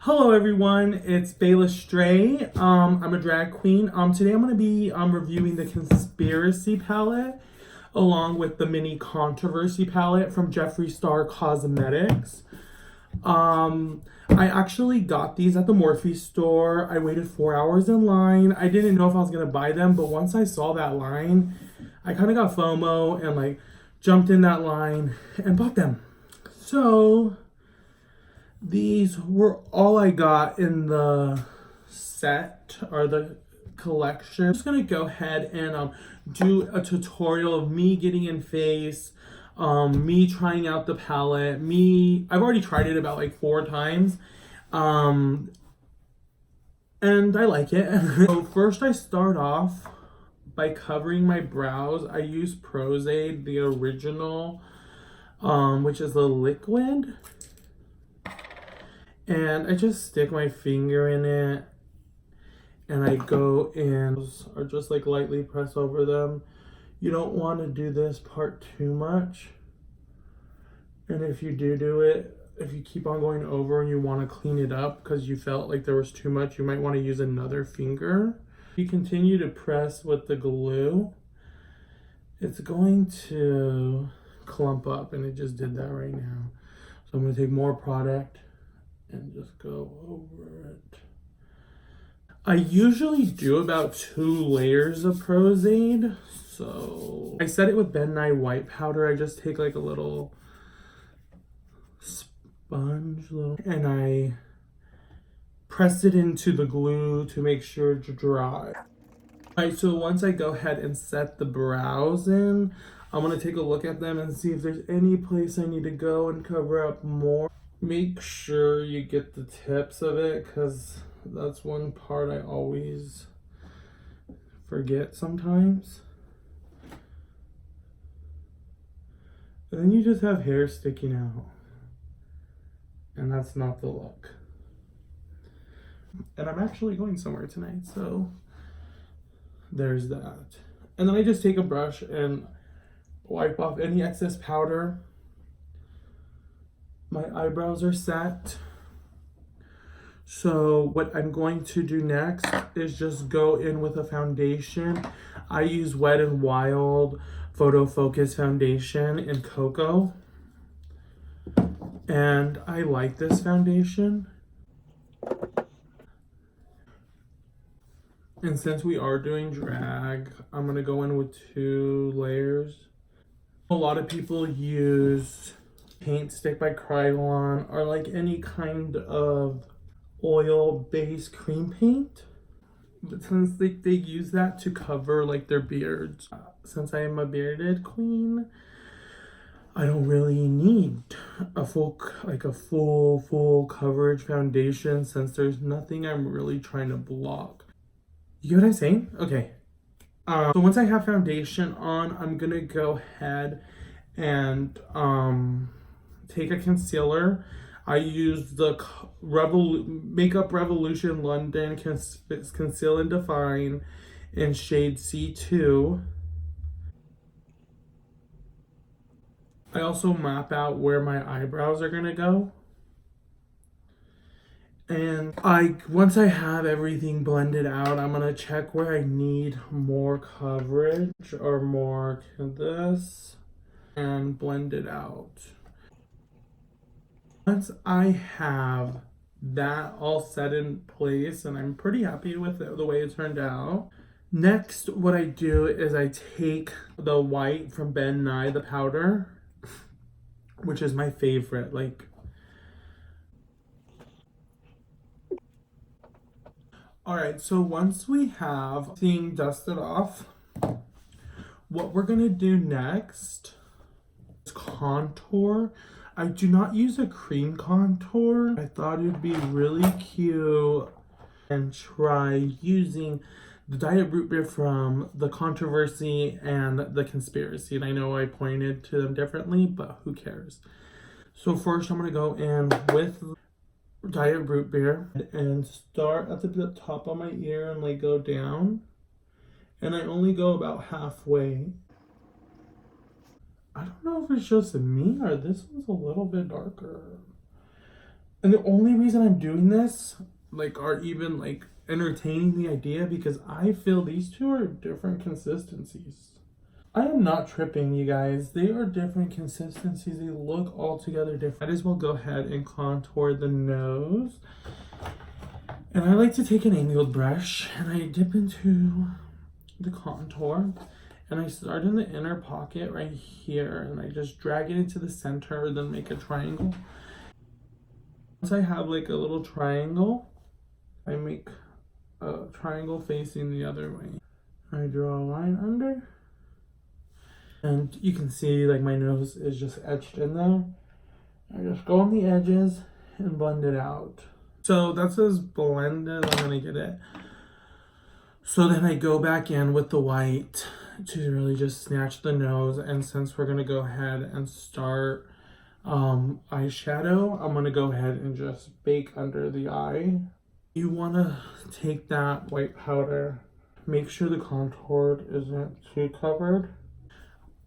Hello everyone, it's Velour. I'm a drag queen. Today I'm going to be reviewing the Conspiracy palette along with the Mini Controversy palette from Jeffree Star Cosmetics. I actually got these at the Morphe store. I waited 4 hours in line. I didn't know if I was going to buy them, but once I saw that line, I kind of got FOMO and like jumped in that line and bought them. So these were all I got in the set or the collection. I'm just gonna go ahead and do a tutorial of me getting in face, me trying out the palette. I've already tried it about like 4 times, and I like it. So first I start off by covering my brows. I use Prosade, the original, which is the liquid. And I just stick my finger in it and I go in or just like lightly press over them. You don't want to do this part too much. And if you do it, if you keep on going over and you want to clean it up because you felt like there was too much, you might want to use another finger. You continue to press with the glue, it's going to clump up, and it just did that right now. So I'm going to take more product and just go over it. I usually do about 2 layers of Prosade. So I set it with Ben Nye white powder. I just take like a little sponge and I press it into the glue to make sure it's dry. Alright, so once I go ahead and set the brows in, I'm going to take a look at them and see if there's any place I need to go and cover up more. Make sure you get the tips of it because that's one part I always forget sometimes. And then you just have hair sticking out. And that's not the look. And I'm actually going somewhere tonight, so there's that. And then I just take a brush and wipe off any excess powder. My eyebrows are set. So what I'm going to do next is just go in with a foundation. I use Wet n Wild Photo Focus Foundation in Cocoa. And I like this foundation. And since we are doing drag, I'm going to go in with 2 layers. A lot of people use paint stick by Krylon or like any kind of oil-based cream paint. But since they use that to cover like their beards, since I am a bearded queen, I don't really need a full coverage foundation since there's nothing I'm really trying to block. You get what I'm saying? Okay. So once I have foundation on, I'm gonna go ahead and take a concealer. I use the Makeup Revolution London Conceal and Define in shade C2. I also map out where my eyebrows are gonna go. And once I have everything blended out, I'm gonna check where I need more coverage or more of this and blend it out. Once I have that all set in place, and I'm pretty happy with the way it turned out, next what I do is I take the white from Ben Nye, the powder, which is my favorite. Alright, so once we have everything dusted off, what we're gonna do next is contour. I do not use a cream contour. I thought it would be really cute and try using the Diet Root Beer from the Controversy and the Conspiracy. And I know I pointed to them differently, but who cares? So first I'm gonna go in with Diet Root Beer and start at the top of my ear and like go down. And I only go about halfway. I don't know if it's just me or this one's a little bit darker. And the only reason I'm doing this, like, or even like entertaining the idea, because I feel these two are different consistencies. I am not tripping, you guys. They are different consistencies. They look altogether different. Might as well go ahead and contour the nose. And I like to take an angled brush and I dip into the contour. And I start in the inner pocket right here. And I just drag it into the center, then make a triangle. Once I have like a little triangle, I make a triangle facing the other way. I draw a line under. And you can see like my nose is just etched in there. I just go on the edges and blend it out. So that's as blended as I'm gonna get it. So then I go back in with the white to really just snatch the nose. And since we're gonna go ahead and start eyeshadow, I'm gonna go ahead and just bake under the eye. You wanna take that white powder, make sure the contour isn't too covered.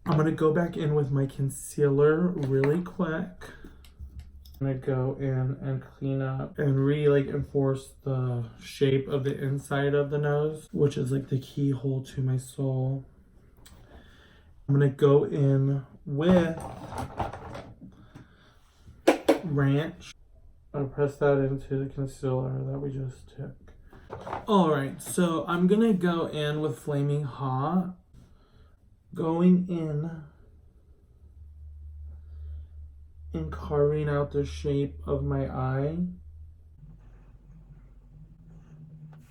I'm gonna go back in with my concealer really quick. I'm gonna go in and clean up and really like enforce the shape of the inside of the nose, which is like the keyhole to my soul. I'm gonna go in with Ranch. I'll press that into the concealer that we just took. Alright, so I'm gonna go in with Flaming Hot. Going in and carving out the shape of my eye.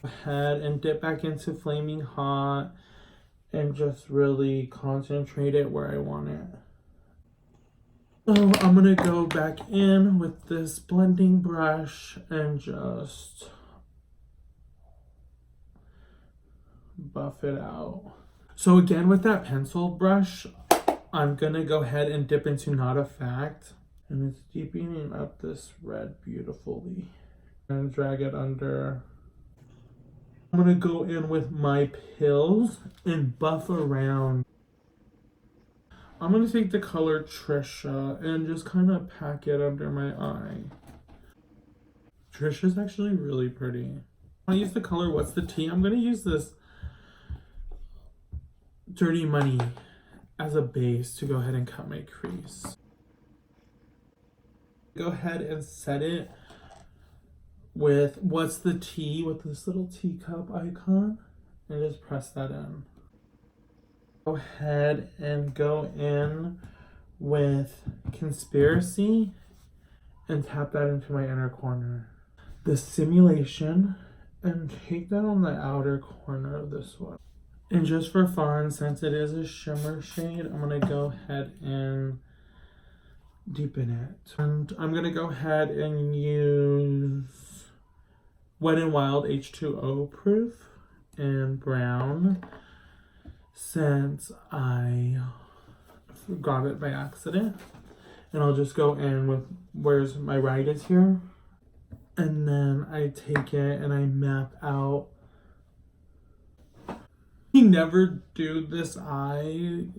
Go ahead and dip back into Flaming Hot and just really concentrate it where I want it. So I'm gonna go back in with this blending brush and just buff it out. So again, with that pencil brush, I'm gonna go ahead and dip into Not a Fact. And it's deepening up this red beautifully. And drag it under. I'm gonna go in with my pills and buff around. I'm gonna take the color Trisha and just kind of pack it under my eye. Trisha's actually really pretty. I use the color What's the Tea? I'm gonna use this Dirty Money as a base to go ahead and cut my crease. Go ahead and set it with What's the Tea with this little teacup icon and just press that in. Go ahead and go in with Conspiracy and tap that into my inner corner. The Simulation, and take that on the outer corner of this one. And just for fun, since it is a shimmer shade, I'm gonna go ahead and deepen it. And I'm gonna go ahead and use Wet n Wild H2O proof and brown, since I got it by accident. And I'll just go in with where's my right is here. And then I take it and I map out. You never do this eyeliner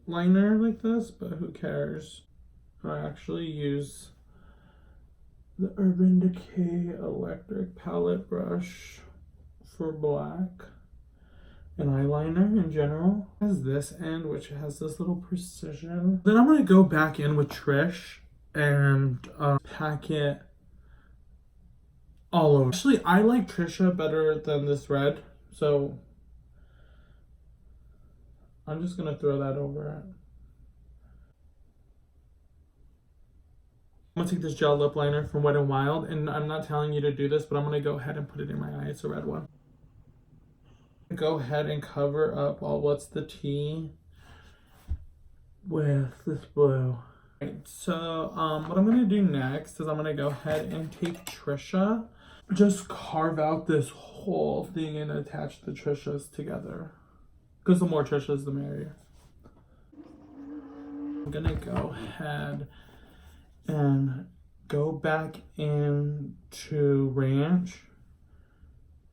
like this, but who cares? I actually use the Urban Decay electric palette brush for black and eyeliner in general. It has this end, which has this little precision. Then I'm going to go back in with Trish and pack it all over. Actually, I like Trisha better than this red, so I'm just gonna throw that over it. I'm gonna take this gel lip liner from Wet n Wild, and I'm not telling you to do this, but I'm gonna go ahead and put it in my eye. It's a red one. Go ahead and cover up all What's the Tea with this blue. Right, so what I'm gonna do next is I'm gonna go ahead and take Trisha, just carve out this whole thing and attach the Trishas together. Because the more Trishas, the merrier. I'm gonna go ahead and go back into Ranch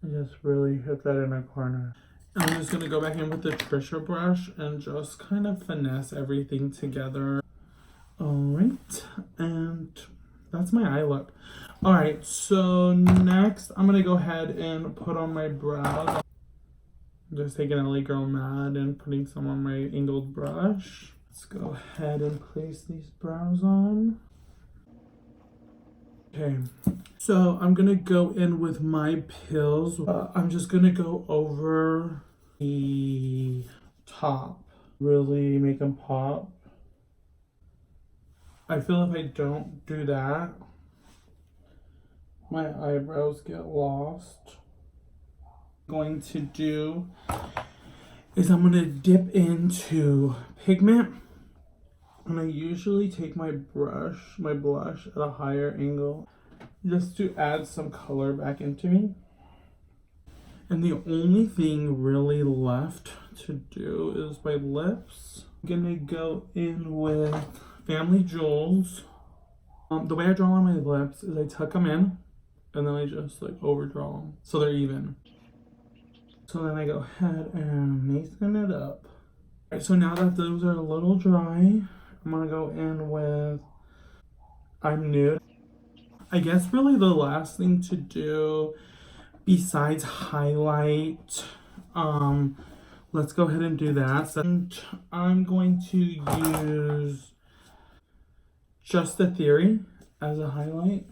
and just really hit that inner corner. And I'm just gonna go back in with the Trisha brush and just kind of finesse everything together. Alright, and That's my eye look. All right, so next I'm gonna go ahead and put on my brows. Just taking LA Girl Mad and putting some on my angled brush. Let's go ahead and place these brows on. Okay, so I'm gonna go in with my pills. I'm just gonna go over the top, really make them pop. I feel if I don't do that, my eyebrows get lost. Going to do is I'm gonna dip into Pigment, and I usually take my blush at a higher angle just to add some color back into me. And the only thing really left to do is my lips. I'm gonna go in with Family Jewels. The way I draw on my lips is I tuck them in and then I just like overdraw them so they're even. So then I go ahead and nathan it up. Alright, so now that those are a little dry, I'm gonna go in with I'm Nude. I guess really the last thing to do besides highlight, let's go ahead and do that. And I'm going to use Just a Theory as a highlight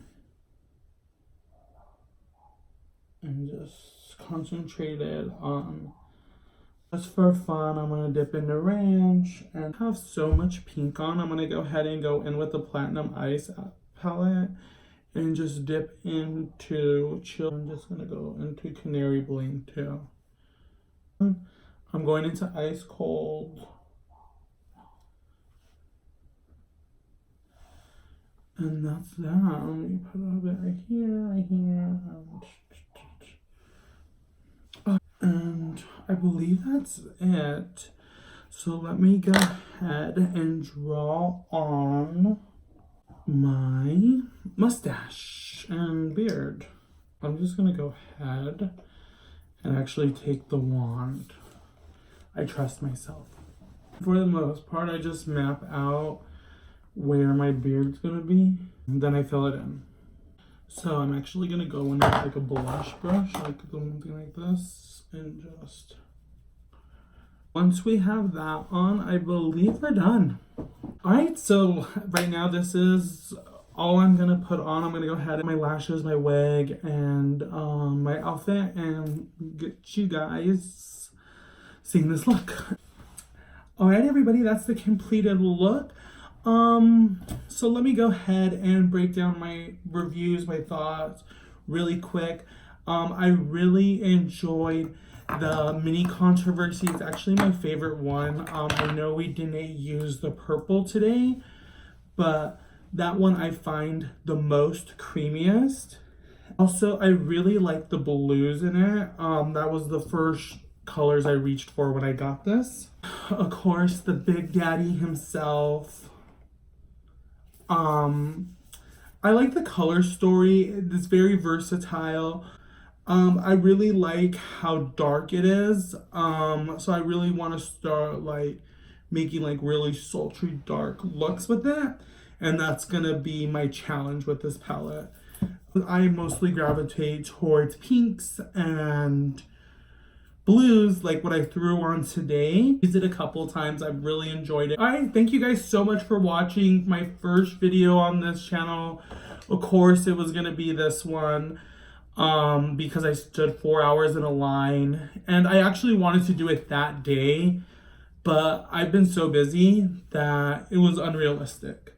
and just concentrated on, just for fun, I'm gonna dip into Ranch and have so much pink on. I'm gonna go ahead and go in with the Platinum Ice palette and just dip into Chill. I'm just gonna go into Canary Bling too. I'm going into Ice Cold. And that's that. Let me put a bit right here, right here. And I believe that's it. So let me go ahead and draw on my mustache and beard. I'm just gonna go ahead and actually take the wand. I trust myself. For the most part, I just map out where my beard's gonna be, and then I fill it in. So I'm actually gonna go in with like a blush brush, like something like this, and just once we have that on, I believe we're done. All right, so right now this is all I'm gonna put on. I'm gonna go ahead and my lashes, my wig, and my outfit, and get you guys seeing this look. All right, everybody, that's the completed look. So let me go ahead and break down my reviews, my thoughts really quick. I really enjoyed the mini controversy. It's actually my favorite one. I know we didn't use the purple today, but that one I find the most creamiest. Also, I really like the blues in it. That was the first colors I reached for when I got this. Of course, the Big Daddy himself. I like the color story. It's very versatile. I really like how dark it is. So I really want to start like making like really sultry dark looks with it. And that's gonna be my challenge with this palette. I mostly gravitate towards pinks and blues, like what I threw on today. Used it a couple times. I've really enjoyed it. All right, thank you guys so much for watching my first video on this channel. Of course, it was gonna be this one because I stood 4 hours in a line, and I actually wanted to do it that day, but I've been so busy that it was unrealistic.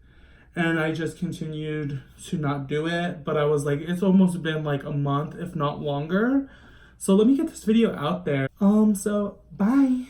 And I just continued to not do it, but I was like, it's almost been like a month, if not longer. So let me get this video out there. So bye.